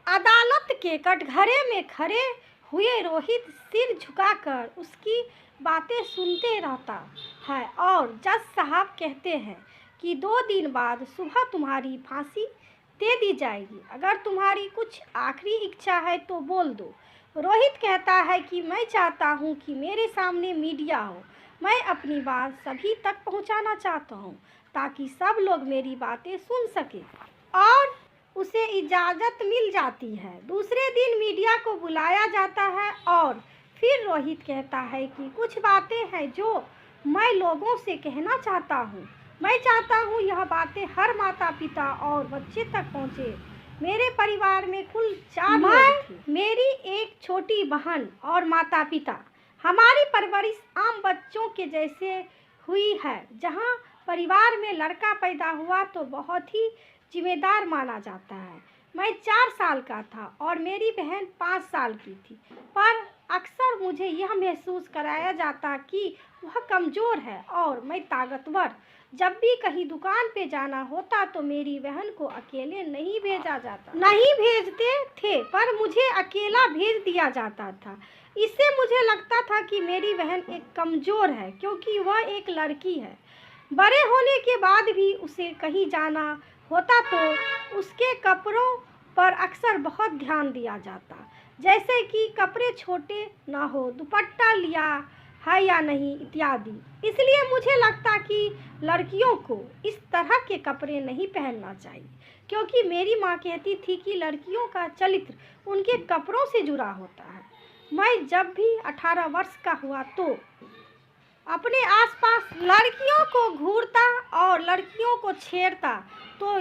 अदालत के कटघरे में खड़े हुए रोहित सिर झुकाकर उसकी बातें सुनते रहता है और जज साहब कहते हैं कि 2 दिन बाद सुबह तुम्हारी फांसी दे दी जाएगी। अगर तुम्हारी कुछ आखिरी इच्छा है तो बोल दो। रोहित कहता है कि मैं चाहता हूँ कि मेरे सामने मीडिया हो। मैं अपनी बात सभी तक पहुँचाना चाहता हूँ ताकि सब लोग मेरी बातें सुन सकें। और उसे इजाज़त मिल जाती है। दूसरे दिन मीडिया को बुलाया जाता है और फिर रोहित कहता है कि कुछ बातें हैं जो मैं लोगों से कहना चाहता हूँ। मैं चाहता हूँ यह बातें हर माता पिता और बच्चे तक पहुँचे। मेरे परिवार में कुल 4 लोग थे, मेरी एक छोटी बहन और माता पिता। हमारी परवरिश आम बच्चों के जैसे हुई है। जहाँ परिवार में लड़का पैदा हुआ तो बहुत ही जिम्मेदार माना जाता है। मैं 4 साल का था और मेरी बहन 5 साल की थी, पर अक्सर मुझे यह महसूस कराया जाता कि वह कमज़ोर है और मैं ताकतवर। जब भी कहीं दुकान पे जाना होता तो मेरी बहन को अकेले नहीं भेजते थे, पर मुझे अकेला भेज दिया जाता था। इससे मुझे लगता था कि मेरी बहन एक कमज़ोर है क्योंकि वह एक लड़की है। बड़े होने के बाद भी उसे कहीं जाना होता तो उसके कपड़ों पर अक्सर बहुत ध्यान दिया जाता, जैसे कि कपड़े छोटे ना हो, दुपट्टा लिया है या नहीं इत्यादि। इसलिए मुझे लगता कि लड़कियों को इस तरह के कपड़े नहीं पहनना चाहिए, क्योंकि मेरी माँ कहती थी कि लड़कियों का चरित्र उनके कपड़ों से जुड़ा होता है। मैं जब भी 18 वर्ष का हुआ तो अपने आसपास लड़कियों को घूरता और लड़कियों को छेड़ता तो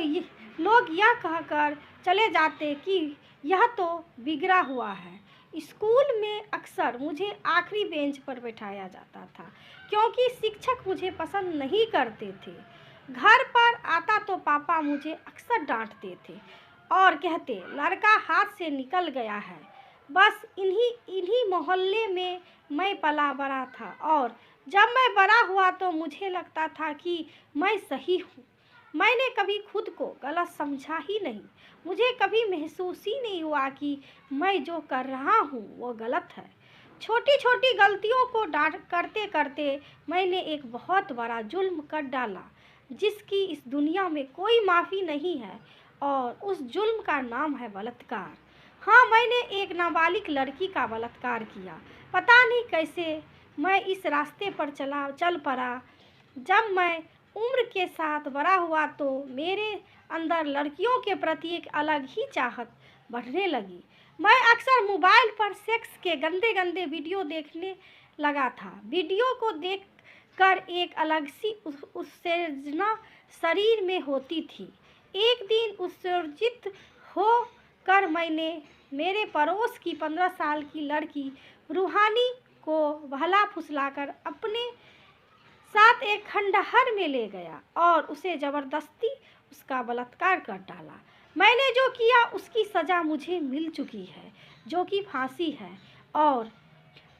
लोग यह कहकर चले जाते कि यह तो बिगड़ा हुआ है। स्कूल में अक्सर मुझे आखिरी बेंच पर बैठाया जाता था क्योंकि शिक्षक मुझे पसंद नहीं करते थे। घर पर आता तो पापा मुझे अक्सर डांटते थे और कहते लड़का हाथ से निकल गया है। बस इन्हीं मोहल्ले में मैं पला बड़ा था और जब मैं बड़ा हुआ तो मुझे लगता था कि मैं सही हूँ। मैंने कभी खुद को गलत समझा ही नहीं। मुझे कभी महसूस ही नहीं हुआ कि मैं जो कर रहा हूँ वो गलत है। छोटी छोटी गलतियों को करते करते मैंने एक बहुत बड़ा जुल्म कर डाला जिसकी इस दुनिया में कोई माफ़ी नहीं है, और उस जुल्म का नाम है बलात्कार। हाँ, मैंने एक नाबालिग लड़की का बलात्कार किया। पता नहीं कैसे मैं इस रास्ते पर चल पड़ा। जब मैं उम्र के साथ बड़ा हुआ तो मेरे अंदर लड़कियों के प्रति एक अलग ही चाहत बढ़ने लगी। मैं अक्सर मोबाइल पर सेक्स के गंदे गंदे वीडियो देखने लगा था। वीडियो को देखकर एक अलग सी उत्तेजना शरीर में होती थी। एक दिन उत्सर्जित होकर मैंने मेरे पड़ोस की 15 साल की लड़की रूहानी को बहला फुसलाकर अपने साथ एक खंडहर में ले गया और उसे ज़बरदस्ती उसका बलात्कार कर डाला। मैंने जो किया उसकी सज़ा मुझे मिल चुकी है, जो कि फांसी है, और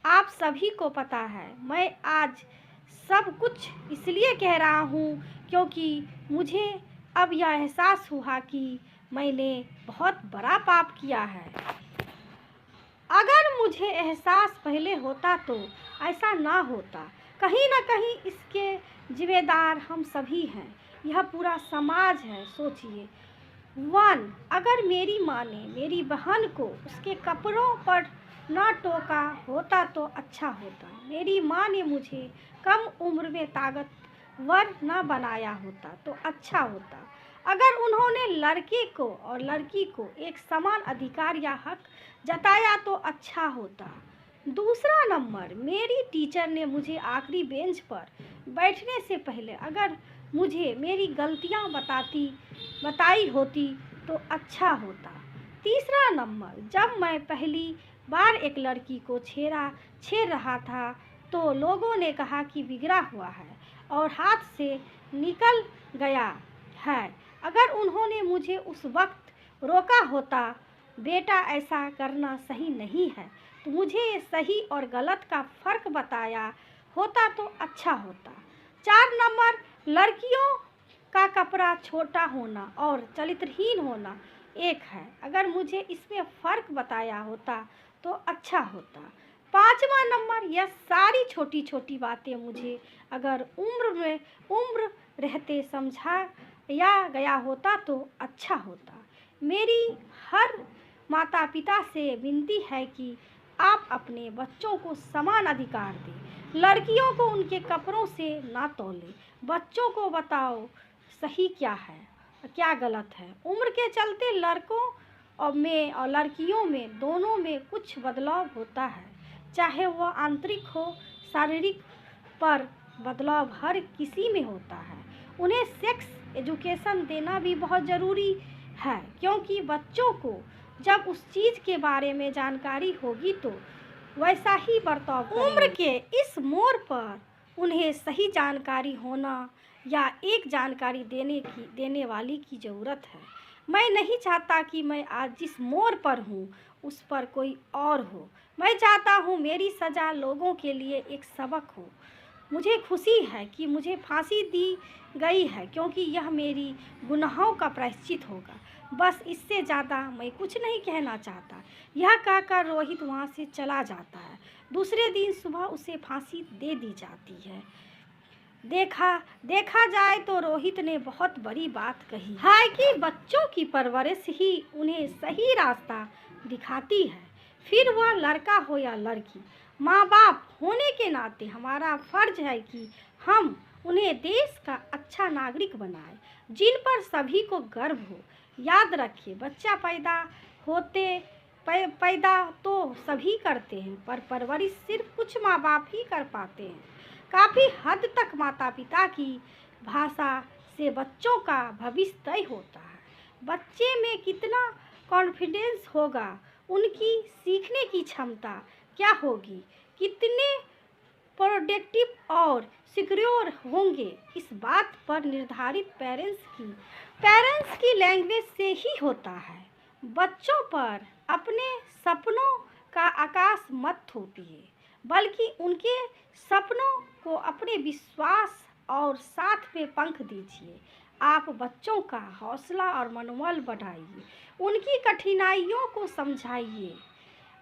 आप सभी को पता है। मैं आज सब कुछ इसलिए कह रहा हूँ क्योंकि मुझे अब यह एहसास हुआ कि मैंने बहुत बड़ा पाप किया है। अगर मुझे एहसास पहले होता तो ऐसा ना होता। कहीं ना कहीं इसके जिम्मेदार हम सभी हैं, यह पूरा समाज है। सोचिए, 1, अगर मेरी माँ ने मेरी बहन को उसके कपड़ों पर ना टोका होता तो अच्छा होता। मेरी माँ ने मुझे कम उम्र में ताकतवर ना बनाया होता तो अच्छा होता। अगर उन्होंने लड़के को और लड़की को एक समान अधिकार या हक जताया तो अच्छा होता। दूसरा नंबर, मेरी टीचर ने मुझे आखिरी बेंच पर बैठने से पहले अगर मुझे मेरी गलतियां बताई होती तो अच्छा होता। तीसरा नंबर, जब मैं पहली बार एक लड़की को छेड़ रहा था तो लोगों ने कहा कि बिगड़ा हुआ है और हाथ से निकल गया है। अगर उन्होंने मुझे उस वक्त रोका होता, बेटा ऐसा करना सही नहीं है, तो मुझे सही और गलत का फ़र्क बताया होता तो अच्छा होता। 4 नंबर, लड़कियों का कपड़ा छोटा होना और चरित्रहीन होना एक है। अगर मुझे इसमें फ़र्क बताया होता तो अच्छा होता। 5वां नंबर, यह सारी छोटी छोटी बातें मुझे अगर उम्र रहते समझाया गया होता तो अच्छा होता। मेरी हर माता पिता से विनती है कि आप अपने बच्चों को समान अधिकार दें। लड़कियों को उनके कपड़ों से ना तौलें। बच्चों को बताओ सही क्या है, क्या गलत है। उम्र के चलते लड़कों में और लड़कियों में दोनों में कुछ बदलाव होता है, चाहे वह आंतरिक हो, शारीरिक, पर बदलाव हर किसी में होता है। उन्हें सेक्स एजुकेशन देना भी बहुत ज़रूरी है, क्योंकि बच्चों को जब उस चीज़ के बारे में जानकारी होगी तो वैसा ही बर्ताव करेंगे। उम्र के इस मोड़ पर उन्हें सही जानकारी होना या एक जानकारी देने वाली की ज़रूरत है। मैं नहीं चाहता कि मैं आज जिस मोड़ पर हूँ उस पर कोई और हो। मैं चाहता हूँ मेरी सज़ा लोगों के लिए एक सबक हो। मुझे खुशी है कि मुझे फांसी दी गई है, क्योंकि यह मेरी गुनाहों का प्रायश्चित होगा। बस इससे ज़्यादा मैं कुछ नहीं कहना चाहता। यह कहकर रोहित वहाँ से चला जाता है। दूसरे दिन सुबह उसे फांसी दे दी जाती है। देखा जाए तो रोहित ने बहुत बड़ी बात कही है कि बच्चों की परवरिश ही उन्हें सही रास्ता दिखाती है। फिर वह लड़का हो या लड़की, माँ बाप होने के नाते हमारा फर्ज है कि हम उन्हें देश का अच्छा नागरिक बनाएं, जिन पर सभी को गर्व हो। याद रखिए, बच्चा पैदा तो सभी करते हैं, पर परवरिश सिर्फ कुछ माँ बाप ही कर पाते हैं। काफ़ी हद तक माता पिता की भाषा से बच्चों का भविष्य तय होता है। बच्चे में कितना कॉन्फिडेंस होगा, उनकी सीखने की क्षमता क्या होगी, कितने प्रोडक्टिव और सिक्योर होंगे, इस बात पर निर्धारित पेरेंट्स की लैंग्वेज से ही होता है। बच्चों पर अपने सपनों का आकाश मत थोपिए, बल्कि उनके सपनों को अपने विश्वास और साथ में पंख दीजिए। आप बच्चों का हौसला और मनोबल बढ़ाइए, उनकी कठिनाइयों को समझाइए।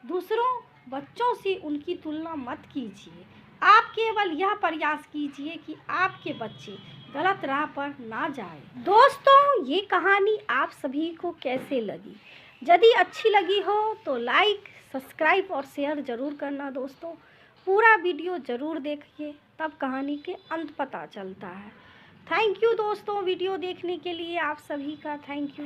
दूसरों बच्चों से उनकी तुलना मत कीजिए। आप केवल यह प्रयास कीजिए कि आपके बच्चे गलत राह पर ना जाए। दोस्तों, ये कहानी आप सभी को कैसे लगी? यदि अच्छी लगी हो तो लाइक, सब्सक्राइब और शेयर ज़रूर करना। दोस्तों, पूरा वीडियो ज़रूर देखिए, तब कहानी के अंत पता चलता है। थैंक यू दोस्तों, वीडियो देखने के लिए आप सभी का थैंक यू।